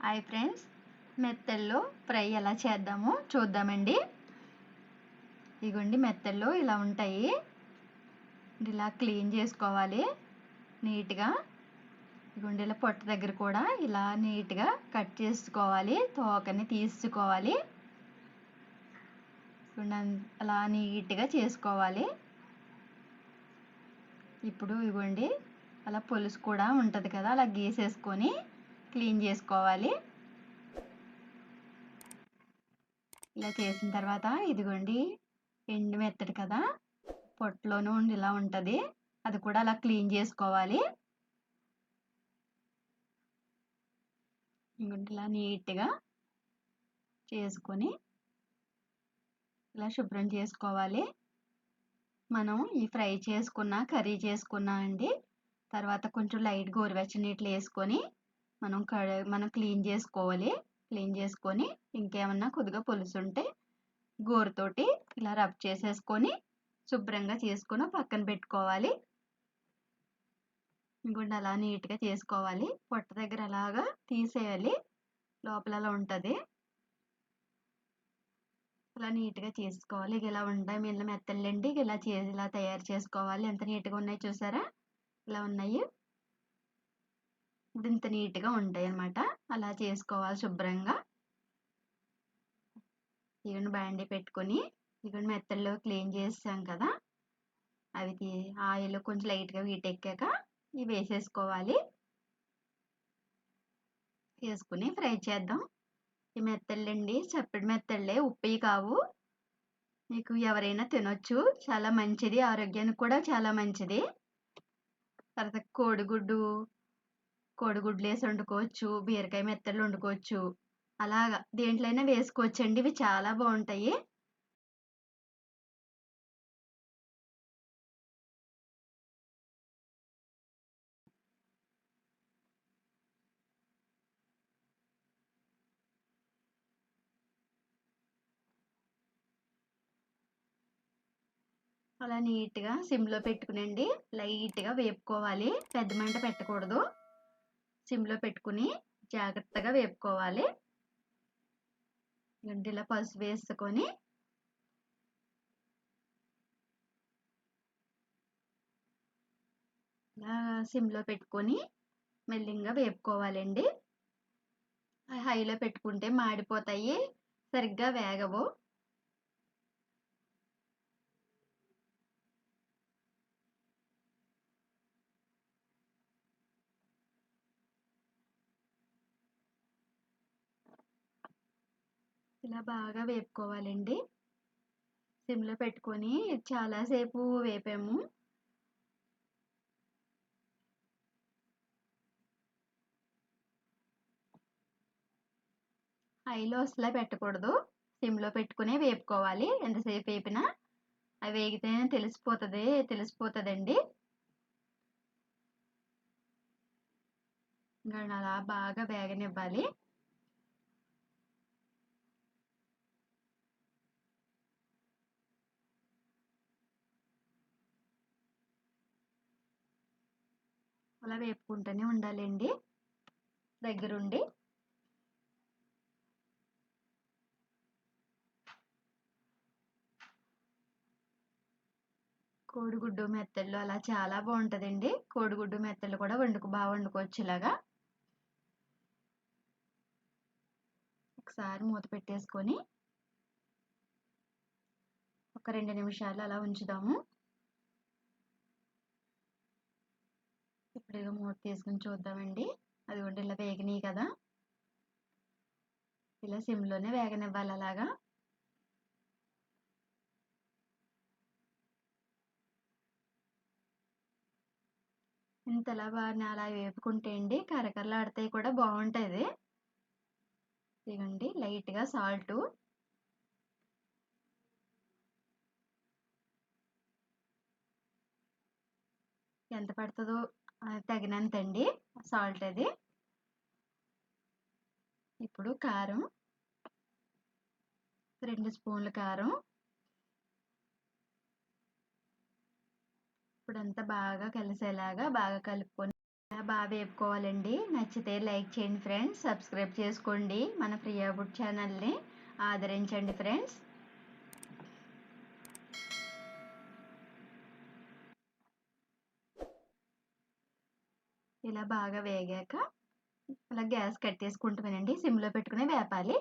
Hi friends, మెత్తల్లో fry ఎలా చేద్దామో చూద్దామండి. ఇగోండి, మెత్తల్లో ఇలా ఉంటాయి. ఇలా క్లీన్ చేసుకోవాలి నీట్గా. ఇగోండి, ఇలా పొట్ట దగ్గర కూడా ఇలా నీట్గా కట్ చేసుకోవాలి, తోకని తీసుకోవాలి. అలా నీట్గా చేసుకోవాలి. ఇప్పుడు ఇగోండి, అలా పులుసు కూడా ఉంటుంది కదా, అలా గీసేసుకొని క్లీన్ చేసుకోవాలి. ఇలా చేసిన తర్వాత ఇదిగోండి, ఎండు మెత్తడి కదా, పొట్టులోనూ ఇలా ఉంటుంది, అది కూడా అలా క్లీన్ చేసుకోవాలి. ఇంకోటి ఇలా నీట్గా చేసుకొని ఇలా శుభ్రం చేసుకోవాలి. మనం ఈ ఫ్రై చేసుకున్న కర్రీ చేసుకున్నా అండి, తర్వాత కొంచెం లైట్ గోరువెచ్చని నీళ్ళు వేసుకొని మనం క్లీన్ చేసుకోవాలి. క్లీన్ చేసుకొని ఇంకేమన్నా కొద్దిగా పులుసు ఉంటే గోరుతోటి ఇలా రబ్ చేసేసుకొని శుభ్రంగా చేసుకొని పక్కన పెట్టుకోవాలి. ఇంకోటి అలా నీట్గా చేసుకోవాలి. పొట్ట దగ్గర అలాగా తీసేయాలి, లోపల అలా ఉంటుంది. ఇలా నీట్గా చేసుకోవాలి. ఇలా ఉంటాయి మిల్ల మెత్తళ్ళండి. ఇలా తయారు చేసుకోవాలి. ఎంత నీట్గా ఉన్నాయి చూసారా, ఇలా ఉన్నాయి. ఇప్పుడు ఇంత నీట్గా ఉంటాయి అన్నమాట. అలా చేసుకోవాలి శుభ్రంగా. ఇవన్నీ బాండీ పెట్టుకొని ఇవన్నీ మెత్తల్లో క్లీన్ చేసాం కదా, అవి ఆయిల్ కొంచెం లైట్గా వీటెక్కాక ఇవి వేసేసుకోవాలి. వేసుకుని ఫ్రై చేద్దాం. ఈ మెత్తళ్ళండి చప్పటి మెత్తళ్ళే, ఉప్పు కావు. మీకు ఎవరైనా తినొచ్చు, చాలా మంచిది, ఆరోగ్యానికి కూడా చాలా మంచిది. తర్వాత కోడిగుడ్లు వేసి వండుకోవచ్చు, బీరకాయ మెత్తళ్ళు వండుకోవచ్చు, అలాగా దేంట్లో అయినా వేసుకోవచ్చండి. ఇవి చాలా బాగుంటాయి. అలా నీట్గా సిమ్లో పెట్టుకునండి, లైట్గా వేపుకోవాలి. పెద్ద మంట పెట్టకూడదు, సిమ్లో పెట్టుకుని జాగ్రత్తగా వేపుకోవాలి. ఇలా పసుపు వేసుకొని ఇలా సిమ్లో పెట్టుకొని మెల్లిగా వేపుకోవాలండి. హైలో పెట్టుకుంటే మాడిపోతాయి, సరిగ్గా వేగవు. ఇలా బాగా వేపుకోవాలండి. సిమ్లో పెట్టుకొని చాలాసేపు వేపాము. హైలో అసలు పెట్టకూడదు, సిమ్లో పెట్టుకునే వేపుకోవాలి. ఎంతసేపు వేపినా అవి వేగితేనే తెలిసిపోతుందండి. ఇంకా అలా బాగా వేగనివ్వాలి. అలా వేపుకుంటూనే ఉండాలండి దగ్గరుండి. కోడిగుడ్డు మెత్తళ్ళు అలా చాలా బాగుంటుందండి. కోడిగుడ్డు మెత్తళ్ళు కూడా బాగా వండుకోవచ్చు. ఇలాగా ఒకసారి మూత పెట్టేసుకొని ఒక 2 నిమిషాలు అలా ఉంచుదాము. ఇప్పుడు మూత తీసుకుని చూద్దామండి. అదిగోండి, ఇలా వేగినాయి కదా, ఇలా సిమ్లోనే వేగనివ్వాలి. అలాగా ఇంతలా బాగా అలా వేపుకుంటే అండి కరకరలాడితే కూడా బాగుంటుంది. ఇదిగోండి, లైట్గా సాల్టు, ఎంత పడుతుందో తగినంత అండి సాల్ట్ అది. ఇప్పుడు కారం, 2 స్పూన్ల కారం. ఇప్పుడంతా బాగా కలిసేలాగా బాగా కలుపుకొని ఇలా బాగా వేపుకోవాలండి. నచ్చితే లైక్ చేయండి ఫ్రెండ్స్. సబ్స్క్రైబ్ చేసుకోండి. మన ప్రియా ఫుడ్ ఛానల్ని ఆదరించండి ఫ్రెండ్స్. ఇలా బాగా వేగాక అలా గ్యాస్ కట్టేసుకుంటామేనండి. సిమ్లో పెట్టుకుని వేపాలి.